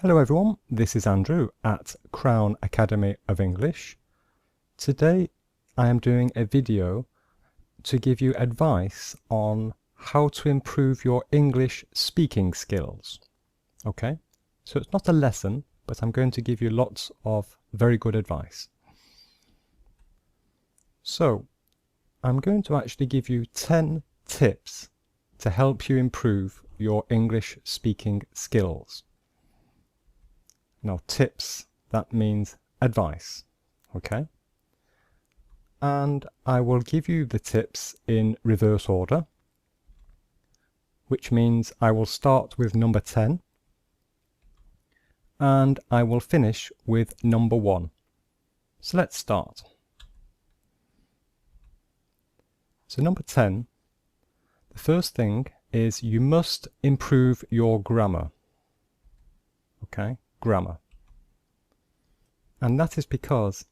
Hello everyone, this is Andrew at Crown Academy of English. Today I am doing a video to give you advice on how to improve your English speaking skills. Okay, so it's not a lesson, but I'm going to give you lots of very good advice. So I'm going to actually give you 10 tips to help you improve your English speaking skills. Now tips, that means advice, okay? And I will give you the tips in reverse order, which means I will start with number 10 and I will finish with number 1. So let's start. So number 10, the first thing is you must improve your grammar, okay? Grammar. And that is because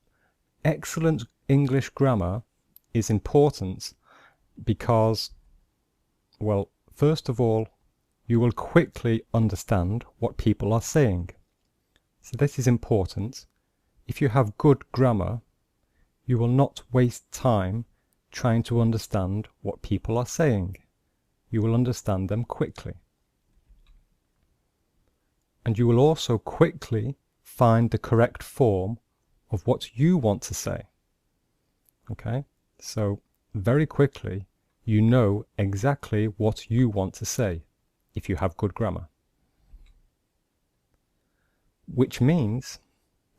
excellent English grammar is important because, well, first of all, you will quickly understand what people are saying. So this is important. If you have good grammar, you will not waste time trying to understand what people are saying. You will understand them quickly. And you will also quickly find the correct form of what you want to say. Okay? So very quickly you know exactly what you want to say if you have good grammar. Which means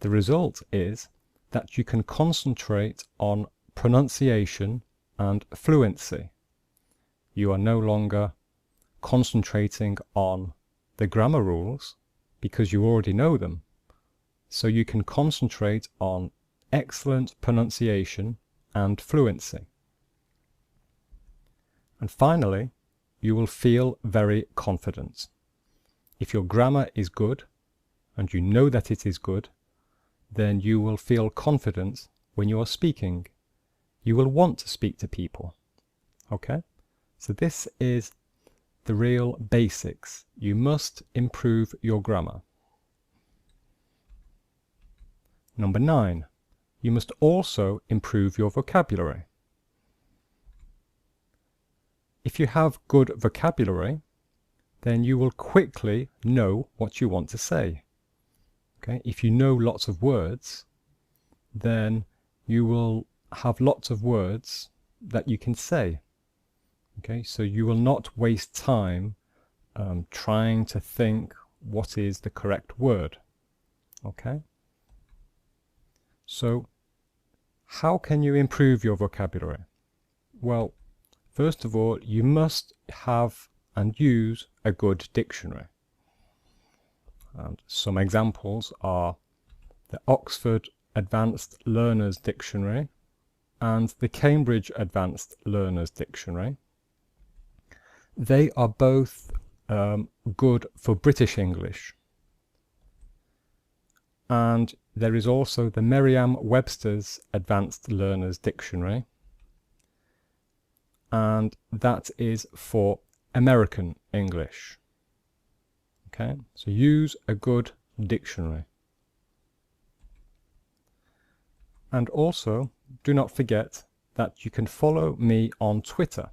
the result is that you can concentrate on pronunciation and fluency. You are no longer concentrating on the grammar rules because you already know them. So you can concentrate on excellent pronunciation and fluency. And finally, you will feel very confident. If your grammar is good, and you know that it is good, then you will feel confident when you are speaking. You will want to speak to people. Okay? So this is the real basics. You must improve your grammar. Number 9, you must also improve your vocabulary. If you have good vocabulary, then you will quickly know what you want to say. Okay? If you know lots of words, then you will have lots of words that you can say. Okay? So you will not waste time trying to think what is the correct word. Okay? So, how can you improve your vocabulary? Well, first of all, you must have and use a good dictionary. And some examples are the Oxford Advanced Learners Dictionary and the Cambridge Advanced Learners Dictionary. They are both good for British English. And there is also the Merriam-Webster's Advanced Learners Dictionary, and that is for American English. Okay, so use a good dictionary. And also, do not forget that you can follow me on Twitter.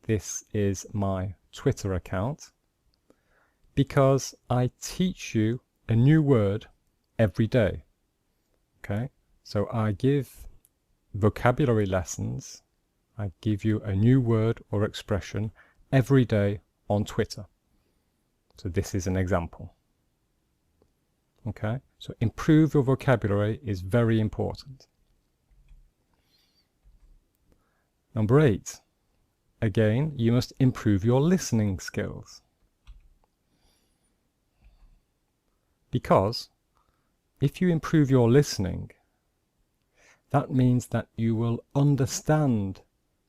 This is my Twitter account, because I teach you a new word every day. Okay, so I give vocabulary lessons. I give you a new word or expression every day on Twitter. So this is an example. Okay, so improve your vocabulary is very important. Number 8, again, you must improve your listening skills. Because if you improve your listening, that means that you will understand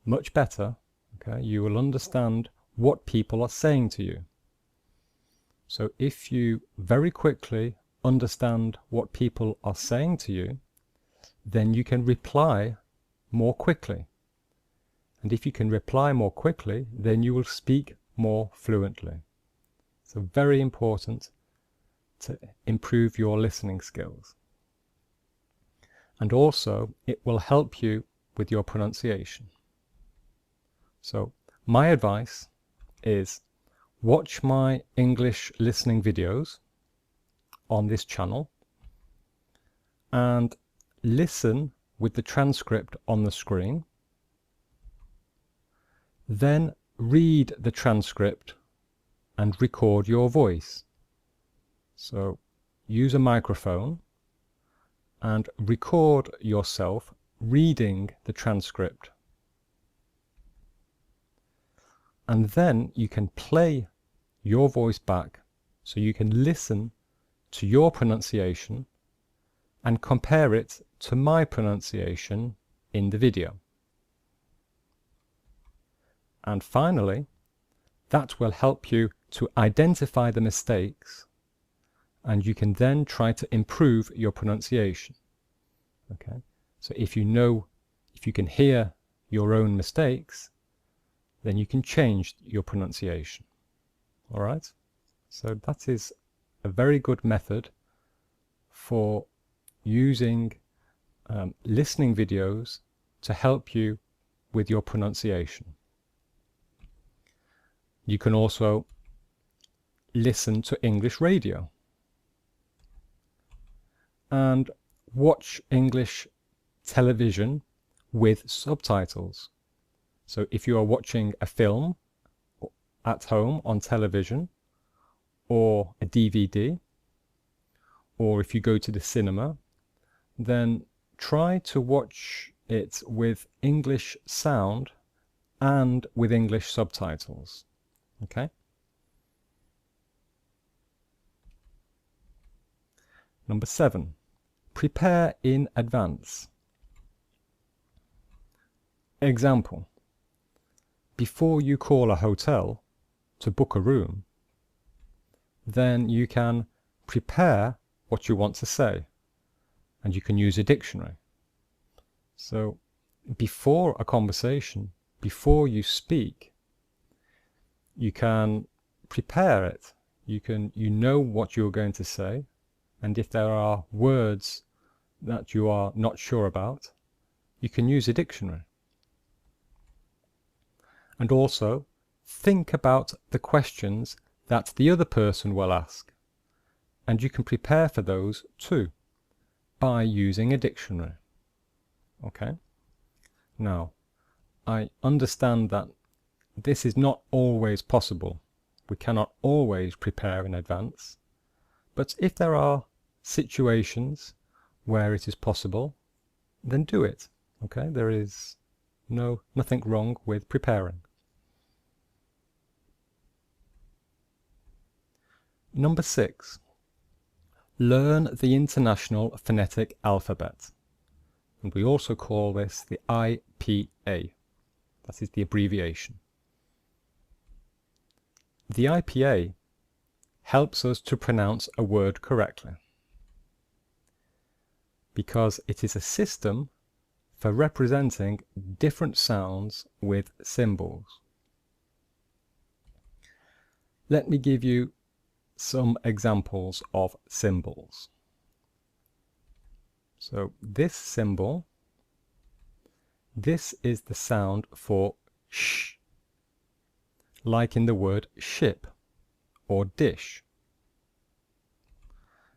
much better, okay? You will understand what people are saying to you. So if you very quickly understand what people are saying to you, then you can reply more quickly. And if you can reply more quickly, then you will speak more fluently. So very important to improve your listening skills. And also, it will help you with your pronunciation. So, my advice is watch my English listening videos on this channel and listen with the transcript on the screen. Then read the transcript and record your voice. So use a microphone and record yourself reading the transcript. And then you can play your voice back so you can listen to your pronunciation and compare it to my pronunciation in the video. And finally, that will help you to identify the mistakes, and you can then try to improve your pronunciation. Okay, so if you can hear your own mistakes, then you can change your pronunciation. All right, so that is a very good method for using listening videos to help you with your pronunciation. You can also listen to English radio and watch English television with subtitles. So if you are watching a film at home on television, or a DVD, or if you go to the cinema, then try to watch it with English sound and with English subtitles. Okay? Number 7, prepare in advance. Example: before you call a hotel to book a room, then you can prepare what you want to say, and you can use a dictionary. So before a conversation, before you speak, you can prepare it. You know what you're going to say, and if there are words that you are not sure about, you can use a dictionary. And also think about the questions that the other person will ask, and you can prepare for those too by using a dictionary. Okay? Now, I understand that this is not always possible. We cannot always prepare in advance, but if there are situations where it is possible, then do it. Okay? There is nothing wrong with preparing. Number 6, learn the International Phonetic Alphabet. And we also call this the IPA. That is the abbreviation. The IPA helps us to pronounce a word correctly, because it is a system for representing different sounds with symbols. Let me give you some examples of symbols. So this symbol, this is the sound for sh, like in the word ship or dish.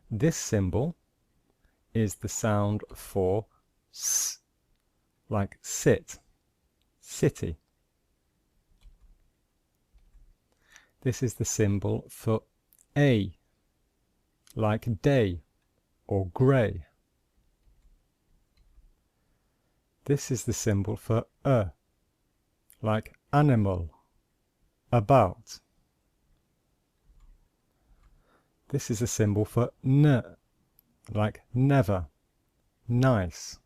This symbol is the sound for s, like sit, city. This is the symbol for a, like day or grey. This is the symbol for like animal, about. This is a symbol for n, like never, nice.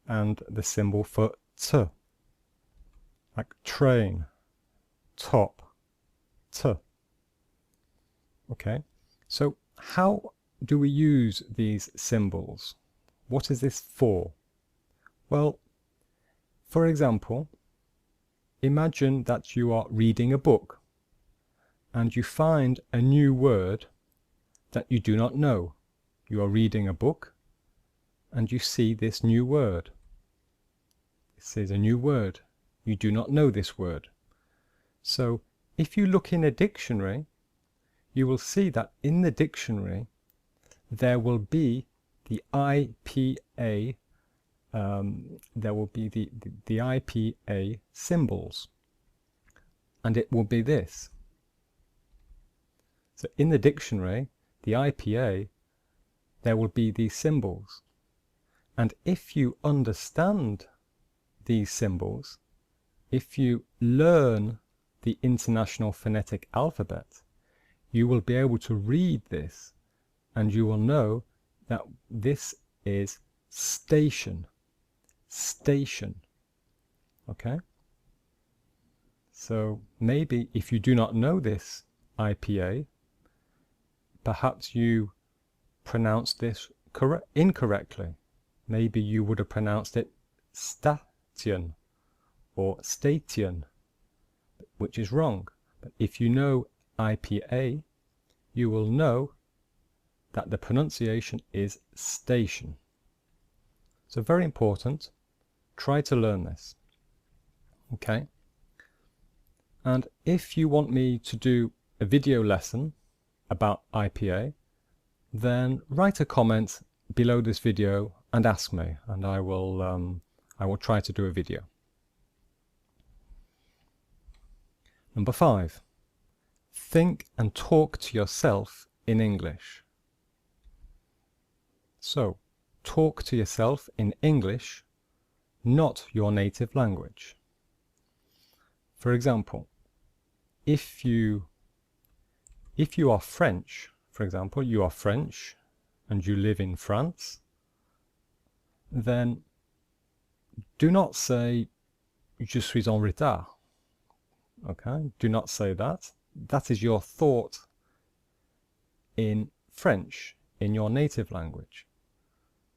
And the symbol for t, like train, top, t. Okay, so how do we use these symbols? What is this for? Well, for example, imagine that you are reading a book and you find a new word that you do not know. You are reading a book and you see this new word. This is a new word. You do not know this word. So if you look in a dictionary, you will see that in the dictionary there will be the IPA, there will be the IPA symbols, and it will be this. So in the dictionary, the IPA, there will be these symbols. And if you understand these symbols, if you learn the International Phonetic alphabet, you will be able to read this and you will know that this is station. Station. Okay? So maybe if you do not know this IPA, perhaps you pronounced this incorrectly. Maybe you would have pronounced it station or station, which is wrong. But if you know IPA, you will know that the pronunciation is station. So very important. Try to learn this. Okay? And if you want me to do a video lesson about IPA, then write a comment below this video and ask me, and I will try to do a video. Number 5. Think and talk to yourself in English. So, talk to yourself in English, not your native language. For example, if you are French, for example, you are French and you live in France, then do not say je suis en retard. Okay? Do not say that. That is your thought in French, in your native language.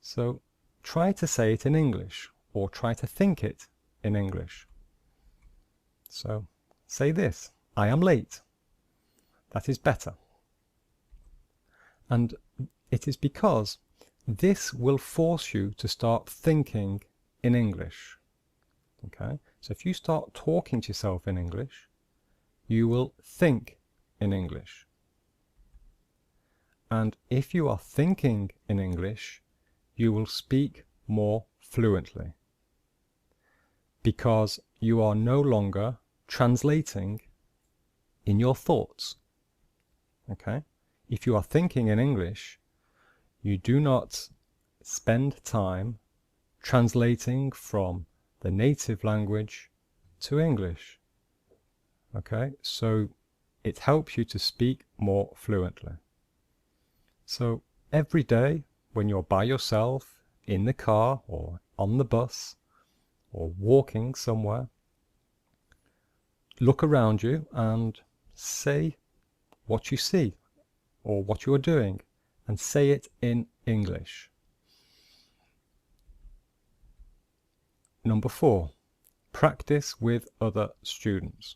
So try to say it in English, or try to think it in English. So say this: I am late. That is better. And it is because this will force you to start thinking in English. Okay? So if you start talking to yourself in English, you will think in English. And if you are thinking in English, you will speak more fluently, because you are no longer translating in your thoughts. Okay? If you are thinking in English, you do not spend time translating from the native language to English. Okay? So it helps you to speak more fluently. So every day when you're by yourself in the car or on the bus or walking somewhere, look around you and say what you see or what you are doing, and say it in English. Number 4, practice with other students.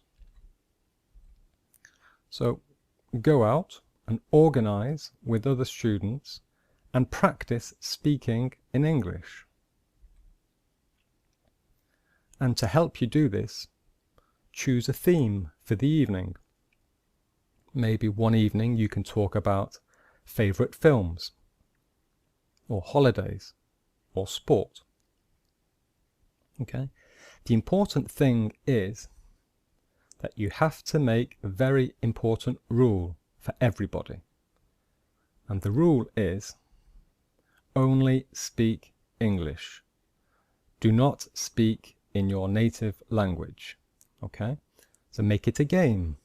So go out and organize with other students and practice speaking in English. And to help you do this, choose a theme for the evening. Maybe one evening you can talk about favorite films, or holidays, or sport. Okay? The important thing is that you have to make a very important rule for everybody. And the rule is only speak English. Do not speak in your native language. Okay? So make it a game.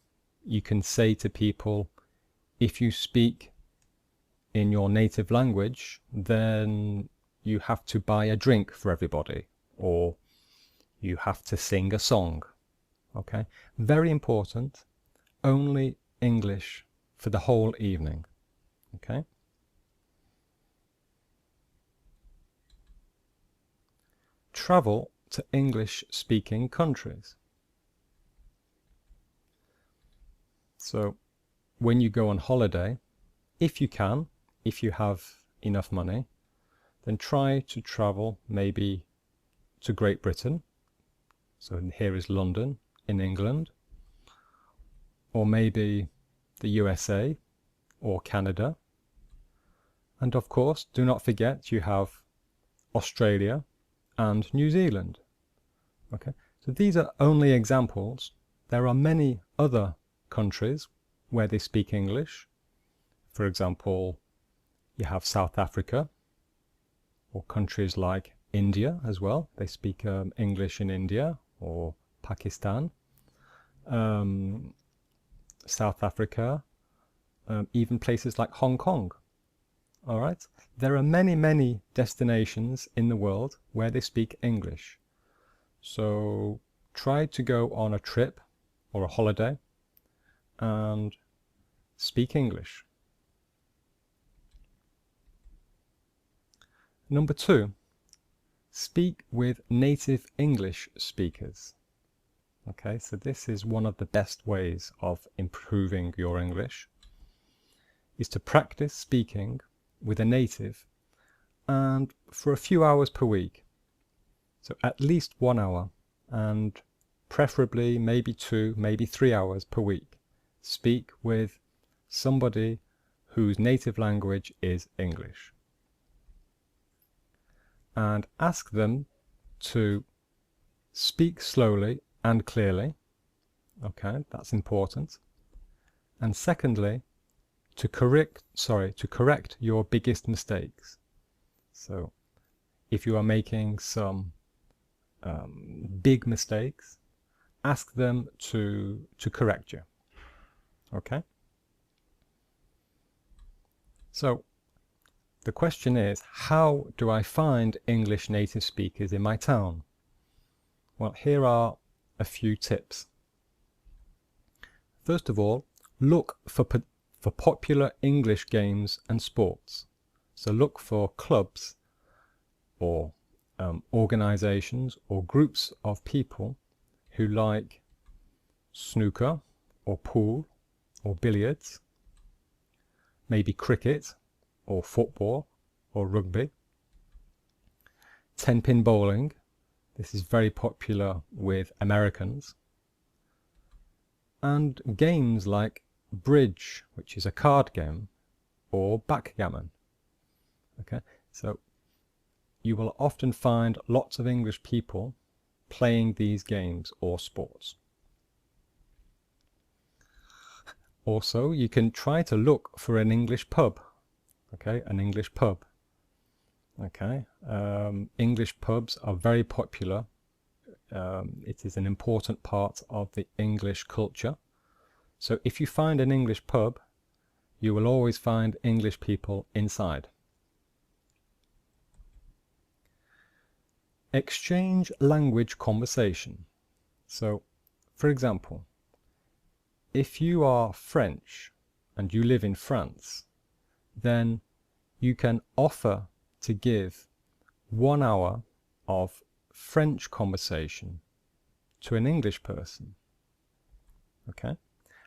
You can say to people, if you speak in your native language, then you have to buy a drink for everybody, or you have to sing a song. Okay? Very important. Only English for the whole evening. Okay? Travel to English-speaking countries. So when you go on holiday, if you can, if you have enough money, then try to travel maybe to Great Britain. So here is London in England, or maybe the USA or Canada. And of course, do not forget you have Australia and New Zealand. Okay, so these are only examples. There are many other countries where they speak English. For example, you have South Africa, or countries like India as well. They speak English in India or Pakistan, South Africa, even places like Hong Kong. All right, there are many destinations in the world where they speak English. So try to go on a trip or a holiday and speak English. Number 2, speak with native English speakers. Okay, so this is one of the best ways of improving your English, is to practice speaking with a native, and for a few hours per week. So at least 1 hour, and preferably maybe 2, maybe 3 hours per week. Speak with somebody whose native language is English. And ask them to speak slowly and clearly. Okay, that's important. And secondly, to correct your biggest mistakes. So if you are making some big mistakes, ask them to correct you. Okay? So the question is, how do I find English native speakers in my town? Well, here are a few tips. First of all, look for popular English games and sports. So look for clubs or organizations or groups of people who like snooker or pool or billiards, maybe cricket or football or rugby, 10-pin bowling. This is very popular with Americans. And games like bridge, which is a card game, or backgammon. Okay, so you will often find lots of English people playing these games or sports. Also, you can try to look for an English pub. Okay, an English pub. Okay, English pubs are very popular. It is an important part of the English culture. So if you find an English pub, you will always find English people inside. Exchange language conversation. So, for example, if you are French and you live in France, then you can offer to give 1 hour of French conversation to an English person. Okay?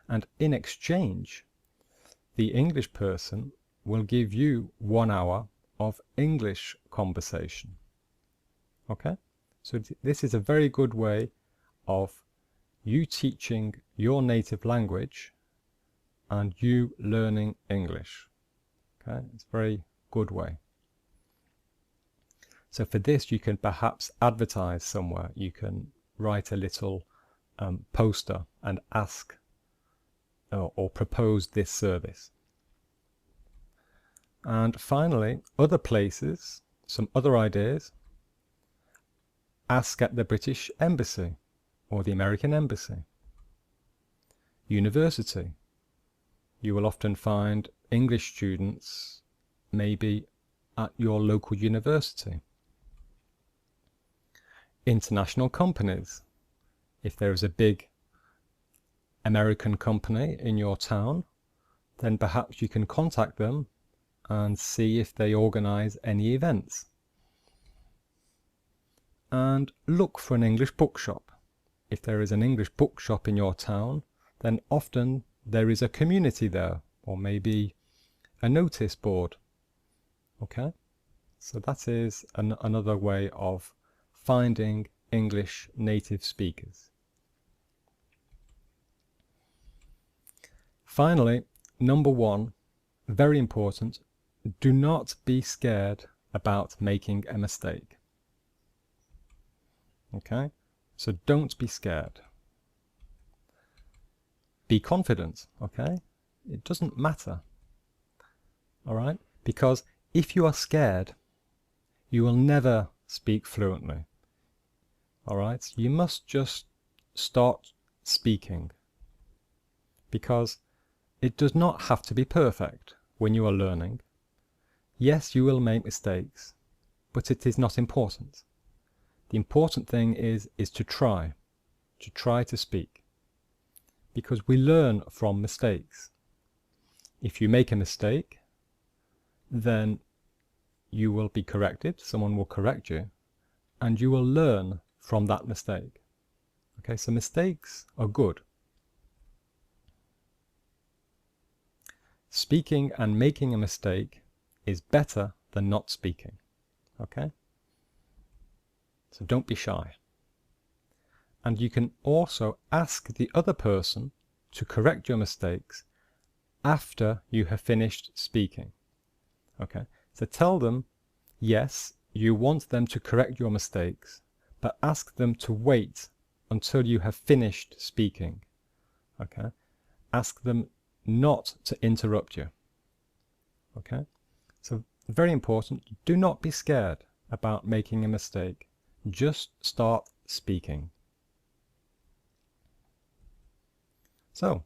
And in exchange, the English person will give you 1 hour of English conversation. Okay? So this is a very good way of you teaching your native language and you learning English. Okay? It's a very good way. So for this, you can perhaps advertise somewhere. You can write a little poster and ask or propose this service. And finally, other places, some other ideas. Ask at the British Embassy or the American Embassy. University. You will often find English students maybe at your local university. International companies. If there is a big American company in your town, then perhaps you can contact them and see if they organize any events. And look for an English bookshop. If there is an English bookshop in your town, then often there is a community there, or maybe a notice board. Okay, so that is another way of finding English native speakers. Finally, number 1, very important, do not be scared about making a mistake. Okay, so don't be scared. Be confident, okay? It doesn't matter, all right? Because if you are scared, you will never speak fluently, all right? You must just start speaking, because it does not have to be perfect when you are learning. Yes, you will make mistakes, but it is not important. The important thing is to try to speak, because we learn from mistakes. If you make a mistake, then you will be corrected, someone will correct you, and you will learn from that mistake. Okay, so mistakes are good. Speaking and making a mistake is better than not speaking. Okay? So don't be shy. And you can also ask the other person to correct your mistakes after you have finished speaking. Okay? So tell them, yes, you want them to correct your mistakes, but ask them to wait until you have finished speaking. Okay? Ask them not to interrupt you. Okay? So very important, do not be scared about making a mistake. Just start speaking. So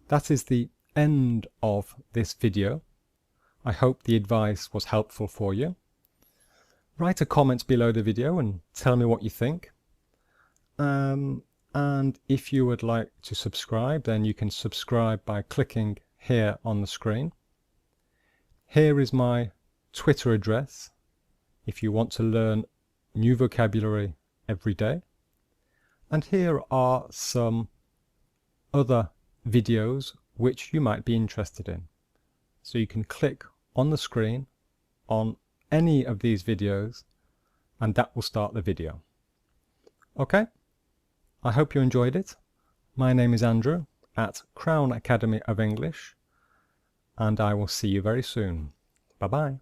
that is the end of this video. I hope the advice was helpful for you. Write a comment below the video and tell me what you think. And if you would like to subscribe, then you can subscribe by clicking here on the screen. Here is my Twitter address if you want to learn new vocabulary every day. And here are some other videos which you might be interested in. So you can click on the screen on any of these videos and that will start the video. Okay? I hope you enjoyed it. My name is Andrew at Crown Academy of English, and I will see you very soon. Bye-bye.